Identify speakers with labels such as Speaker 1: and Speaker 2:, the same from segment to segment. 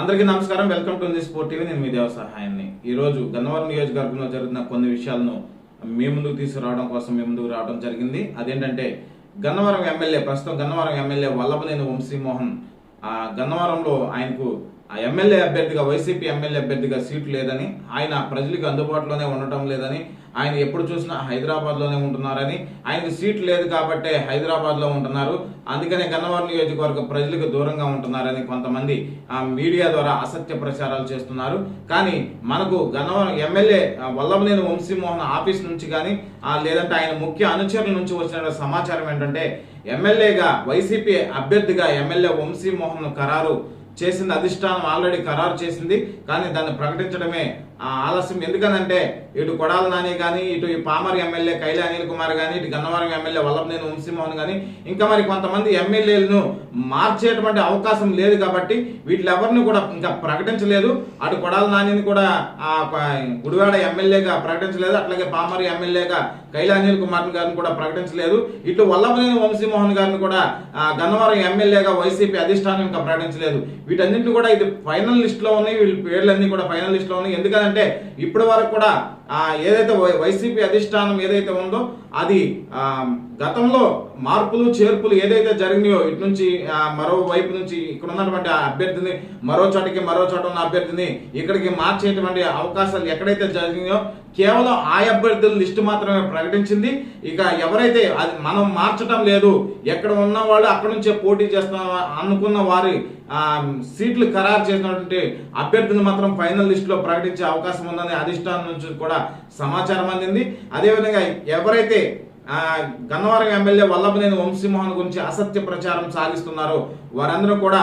Speaker 1: అందరికీ నమస్కారం. Welcome to sport TV. నేను మీ దేవ సహాయాన్ని. ఈరోజు గన్నవరం నియోజకవర్గంలో జరుగుతున్న కొన్ని విషయాలను మీ ముందుకు తీసుకురావడం కోసం మీ ముందుకు రావడం జరిగింది. అదేంటంటే ప్రస్తుతం గన్నవరం ఎమ్మెల్యే వల్లభనేని వంశీమోహన్ గన్నవరంలో ఆయనకు ఎమ్మెల్యే అభ్యర్థిగా వైసీపీ ఎమ్మెల్యే అభ్యర్థిగా సీటు లేదని, ఆయన ప్రజలకు అందుబాటులోనే ఉండటం లేదని, ఆయన ఎప్పుడు చూసినా హైదరాబాద్లోనే ఉంటున్నారని, ఆయనకు సీట్ లేదు కాబట్టే హైదరాబాద్లో ఉంటున్నారు, అందుకనే గన్నవరం నియోజకవర్గ ప్రజలకు దూరంగా ఉంటున్నారని కొంతమంది మీడియా ద్వారా అసత్య ప్రచారాలు చేస్తున్నారు. కానీ మనకు గన్నవరం ఎమ్మెల్యే వల్లభనేని వంశీమోహన్ ఆఫీస్ నుంచి కానీ లేదంటే ఆయన ముఖ్య అనుచరుల నుంచి వచ్చిన సమాచారం ఏంటంటే, ఎమ్మెల్యేగా వైసీపీ అభ్యర్థిగా ఎమ్మెల్యే వంశీమోహన్ ఖరారు చేసింది. అధిష్టానం ఆల్రెడీ ఖరారు చేసింది, కానీ దాన్ని ప్రకటించడమే ఆలస్యం. ఎందుకనంటే ఇటు కొడాల నాని కానీ, ఇటు ఈ పామర్ ఎమ్మెల్యే కైలా అనిల్ కుమార్ కానీ, ఇటు గన్నవరం ఎమ్మెల్యే వల్లభనేని వంశీమోహన్ కానీ, ఇంకా మరి కొంతమంది ఎమ్మెల్యేలను మార్చేటువంటి అవకాశం లేదు కాబట్టి వీటిలెవరిని కూడా ఇంకా ప్రకటించలేదు. అటు కొడాల నానిని కూడా గుడివాడ ఎమ్మెల్యేగా ప్రకటించలేదు, అట్లాగే పామర్ ఎమ్మెల్యేగా కైలా అనిల్ కుమార్ గారిని కూడా ప్రకటించలేదు. ఇటు వల్లభనేని వంశీమోహన్ గారిని కూడా గన్నవరం ఎమ్మెల్యేగా వైసీపీ అధిష్టానం ఇంకా ప్రకటించలేదు. వీటన్నింటినీ కూడా ఇది ఫైనల్ లిస్ట్ లో ఉన్నాయి, వీళ్ళ పేర్లన్నీ కూడా ఫైనల్ లిస్ట్ లో ఉన్నాయి. ఎందుకంటే ఇప్పటి వరకు కూడా ఏదైతే వైసీపీ అధిష్టానం ఏదైతే ఉందో అది గతంలో మార్పులు చేర్పులు ఏదైతే జరిగినాయో, ఇటు నుంచి మరో వైపు నుంచి ఇక్కడ ఉన్నటువంటి అభ్యర్థిని మరో చోట ఉన్న అభ్యర్థిని ఇక్కడికి మార్చేటువంటి అవకాశాలు ఎక్కడైతే జరిగినాయో కేవలం ఆ అభ్యర్థుల లిస్టు మాత్రమే ప్రకటించింది. ఇక ఎవరైతే అది మనం మార్చడం లేదు, ఎక్కడ ఉన్న వాళ్ళు అక్కడ నుంచే పోటీ చేస్తున్న అనుకున్న వారి సీట్లు ఖరారు చేసినటువంటి అభ్యర్థులు మాత్రం ఫైనల్ లిస్ట్ లో ప్రకటించే అవకాశం ఉందని అధిష్టానం నుంచి కూడా సమాచారం అందింది. అదేవిధంగా ఎవరైతే గన్నవరం ఎమ్మెల్యే వల్లభనేని వంశీమోహన్ గురించి అసత్య ప్రచారం సాగిస్తున్నారో వారందరూ కూడా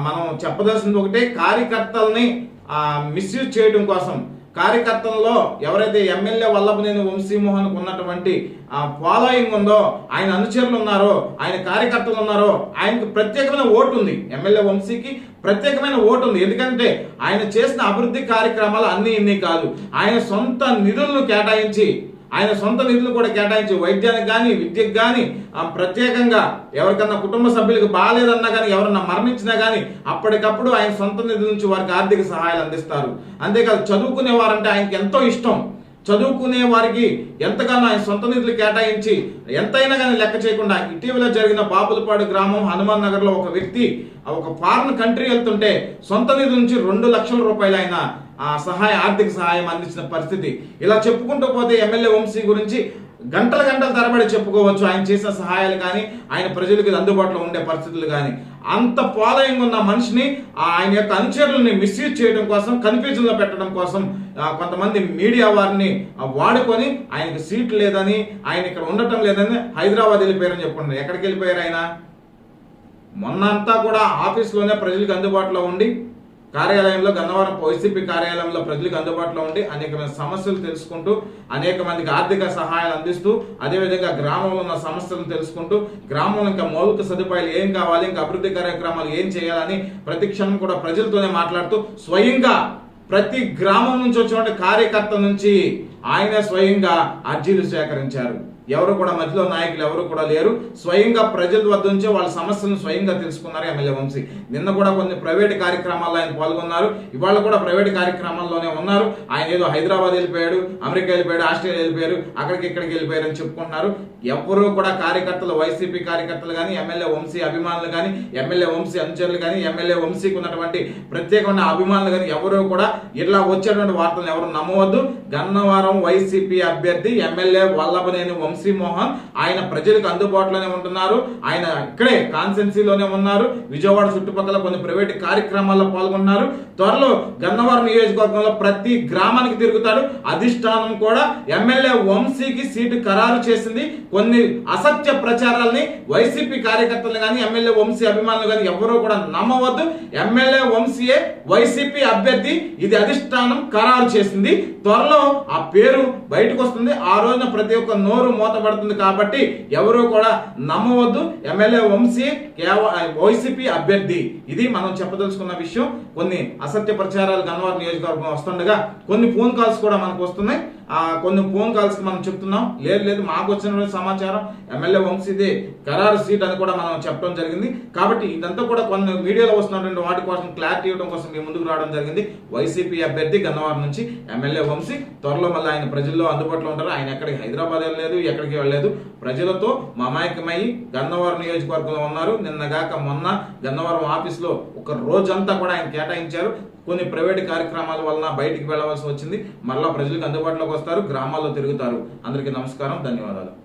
Speaker 1: మనం చెప్పదలసింది ఒకటే, కార్యకర్తల్ని మిస్యూజ్ చేయడం కోసం, కార్యకర్తల్లో ఎవరైతే ఎమ్మెల్యే వల్లభనేని వంశీమోహన్ ఉన్నటువంటి ఫాలోయింగ్ ఉందో, ఆయన అనుచరులు ఉన్నారో, ఆయన కార్యకర్తలు ఉన్నారో, ఆయనకు ప్రత్యేకమైన ఓటు ఉంది. ఎమ్మెల్యే వంశీకి ప్రత్యేకమైన ఓటు ఉంది. ఎందుకంటే ఆయన చేసిన అభివృద్ధి కార్యక్రమాలు ఇన్ని కాదు, ఆయన సొంత నిధులను కేటాయించి, ఆయన సొంత నిధులు కూడా కేటాయించి వైద్యానికి కానీ విద్యకు కానీ ప్రత్యేకంగా ఎవరికన్నా కుటుంబ సభ్యులకు బాగాలేదన్నా కానీ, ఎవరన్నా మరణించినా కానీ అప్పటికప్పుడు ఆయన సొంత నిధుల నుంచి వారికి ఆర్థిక సహాయాలు అందిస్తారు. అంతేకాదు చదువుకునే వారంటే ఆయనకి ఎంతో ఇష్టం. చదువుకునే వారికి ఎంతగానో ఆయన సొంత నిధులు కేటాయించి ఎంతైనా కానీ లెక్క చేయకుండా, ఇటీవల జరిగిన బాపులపాడు గ్రామం హనుమాన్ నగర్ లో ఒక వ్యక్తి ఒక ఫారిన్ కంట్రీ వెళ్తుంటే సొంత నిధుల నుంచి 2 లక్షల రూపాయలు ఆయన ఆర్థిక సహాయం అందించిన పరిస్థితి. ఇలా చెప్పుకుంటూ పోతే ఎమ్మెల్యే వంశీ గురించి గంటల తరబడి చెప్పుకోవచ్చు. ఆయన చేసిన సహాయాలు కానీ, ఆయన ప్రజలకు అందుబాటులో ఉండే పరిస్థితులు కానీ. అంత ఫాలోయింగ్ ఉన్న మనిషిని ఆయన యొక్క అనుచరులని మిస్యూజ్ చేయడం కోసం, కన్ఫ్యూజన్ లో పెట్టడం కోసం కొంతమంది మీడియా వారిని వాడుకొని ఆయనకు సీట్ లేదని, ఆయన ఇక్కడ ఉండటం లేదని హైదరాబాద్ వెళ్ళిపోయారని చెప్పుకుంటున్నారు. ఎక్కడికి వెళ్ళిపోయారు ఆయన? మొన్నంతా కూడా ఆఫీస్లోనే ప్రజలకు అందుబాటులో ఉండి, కార్యాలయంలో గన్నవరం వైసీపీ కార్యాలయంలో ప్రజలకు అందుబాటులో ఉండి అనేకమైన సమస్యలు తెలుసుకుంటూ, అనేక మందికి ఆర్థిక సహాయాలు అందిస్తూ, అదేవిధంగా గ్రామంలో ఉన్న సమస్యలను తెలుసుకుంటూ, గ్రామంలో ఇంకా మౌలిక సదుపాయాలు ఏం కావాలి, ఇంకా అభివృద్ధి కార్యక్రమాలు ఏం చేయాలని ప్రతి క్షణం కూడా ప్రజలతోనే మాట్లాడుతూ, స్వయంగా ప్రతి గ్రామం నుంచి వచ్చినటువంటి కార్యకర్తల నుంచి ఆయన స్వయంగా అర్జీలు సేకరించారు. ఎవరు కూడా మధ్యలో నాయకులు ఎవరు కూడా లేరు. స్వయంగా ప్రజల వద్ద నుంచే వాళ్ళ సమస్యలను స్వయంగా తెలుసుకున్నారు ఎమ్మెల్యే వంశీ. నిన్న కూడా కొన్ని ప్రైవేటు కార్యక్రమాల్లో ఆయన పాల్గొన్నారు, ఇవాళ కూడా ప్రైవేటు కార్యక్రమాల్లోనే ఉన్నారు. ఆయన ఏదో హైదరాబాద్ వెళ్ళిపోయాడు, అమెరికా వెళ్ళిపోయాడు, ఆస్ట్రేలియా వెళ్ళిపోయారు, ఇక్కడికి వెళ్ళిపోయారు అని చెప్పుకుంటున్నారు. ఎవరు కూడా కార్యకర్తలు, వైసీపీ కార్యకర్తలు కానీ, ఎమ్మెల్యే వంశీ అభిమానులు కానీ, ఎమ్మెల్యే వంశీ అనుచరులు కానీ, ఎమ్మెల్యే వంశీకి ఉన్నటువంటి ప్రత్యేకమైన అభిమానులు కానీ ఎవరు కూడా ఇట్లా వచ్చేటువంటి వార్తలను ఎవరు నమ్మవద్దు. గన్నవరం వైసీపీ అభ్యర్థి ఎమ్మెల్యే వల్లభనేని వంశీమోహన్ ఆయన ప్రజలకు అందుబాటులోనే ఉంటున్నారు. ఆయన ఇక్కడే కాన్స్టెన్సీలోనే ఉన్నారు. విజయవాడ చుట్టుపక్కల కొన్ని ప్రైవేట్ కార్యక్రమాల్లో పాల్గొన్నారు. త్వరలో గన్నవరం నియోజకవర్గంలో ప్రతి గ్రామానికి తిరుగుతాడు. అధిష్టానం కూడా ఎమ్మెల్యే వంశీకి సీటు ఖరారు చేసింది. కొన్ని అసత్య ప్రచారాలని వైసీపీ కార్యకర్తలు కానీ, ఎమ్మెల్యే వంశీ అభిమానులు కానీ ఎవరూ కూడా నమ్మవద్దు. ఎమ్మెల్యే వంశీయే వైసీపీ అభ్యర్థి, ఇది అధిష్టానం ఖరారు చేసింది. త్వరలో ఆ పేరు బయటకు వస్తుంది. ఆ రోజున ప్రతి ఒక్క నోరు మూతపడుతుంది. కాబట్టి ఎవరు కూడా నమ్మవద్దు. ఎమ్మెల్యే వంశీ వైసీపీ అభ్యర్థి. ఇది మనం చెప్పదలుచుకున్న విషయం. కొన్ని అసత్య ప్రచారాలు గన్నవరం నియోజకవర్గం వస్తుండగా కొన్ని ఫోన్ కాల్స్ కూడా మనకు వస్తున్నాయి. కొన్ని ఫోన్ కాల్స్కి మనం చెప్తున్నాం. లేదు మాకు వచ్చిన సమాచారం ఎమ్మెల్యే వంశీదే ఖరారు సీట్ అని కూడా మనం చెప్పడం జరిగింది. కాబట్టి ఇదంతా కూడా కొన్ని వీడియోలో వస్తున్నటువంటి వాటి కోసం క్లారిటీ ఇవ్వడం కోసం మీ ముందుకు రావడం జరిగింది. వైసీపీ అభ్యర్థి గన్నవరం నుంచి ఎమ్మెల్యే వంశీ త్వరలో మళ్ళీ ఆయన ప్రజల్లో అందుబాటులో ఉంటారు. ఆయన ఎక్కడికి హైదరాబాద్ వెళ్ళలేదు, ఎక్కడికి వెళ్ళలేదు, ప్రజలతో మమాయకమై గన్నవరం నియోజకవర్గంలో ఉన్నారు. నిన్నగాక మొన్న గన్నవరం ఆఫీస్లో ఒక రోజంతా కూడా ఆయన కేటాయించారు. కొన్ని ప్రైవేట్ కార్యక్రమాల వలన బయటికి వెళ్ళవలసి వచ్చింది. మరలా ప్రజలకు అందుబాటులోకి వస్తారు, గ్రామాల్లో తిరుగుతారు. అందరికీ నమస్కారం, ధన్యవాదాలు.